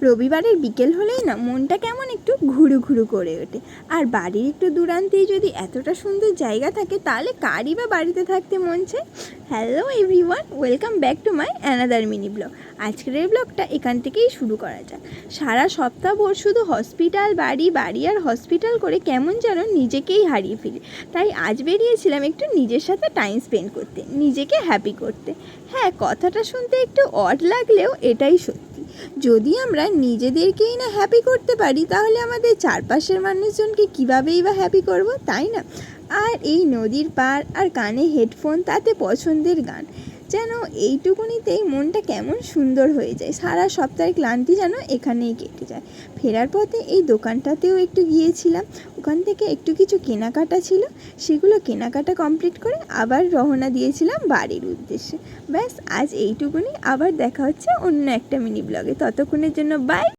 রবিবারের বিকেল হলেই না মনটা কেমন একটু ঘুরু ঘুরু করে ওঠে। আর বাড়ির একটু দূরান্তেই যদি এতটা সুন্দর জায়গা থাকে তাহলে কারই বা বাড়িতে থাকতে মন চায়। Hello everyone, welcome back to my another mini blog. আজকের এই ব্লগটা এখান থেকেই শুরু করা যাক। সারা সপ্তাহ ভোর শুধু হসপিটাল বাড়ি বাড়ি আর হসপিটাল করে কেমন যেন নিজেকেই হারিয়ে ফেলি। তাই আজ বেরিয়েছিলাম একটু নিজের সাথে টাইম স্পেন্ড করতে, নিজেকে হ্যাপি করতে। হ্যাঁ, কথাটা শুনতে একটু অড লাগলেও এটাই সত্যি। যদি আমরা নিজেদেরকেই না হ্যাপি করতে পারি তাহলে আমাদের চারপাশের মানুষজনকে কীভাবেই বা হ্যাপি করব, তাই না? আর এই নদীর পার আর কানে হেডফোন, তাতে পছন্দের গান, যেন এইটুকুনিতেই মনটা কেমন সুন্দর হয়ে যায়। সারা সপ্তাহের ক্লান্তি যেন এখানেই কেটে যায়। ফেরার পথে এই দোকানটাতেও একটু গিয়েছিলাম, ওখান থেকে একটু কিছু কেনাকাটা ছিল, সেগুলো কেনাকাটা কমপ্লিট করে আবার রওনা দিয়েছিলাম বাড়ির উদ্দেশ্যে। ব্যাস, আজ এইটুকুনি। আবার দেখা হচ্ছে অন্য একটা মিনি ব্লগে। ততক্ষণের জন্য বাই।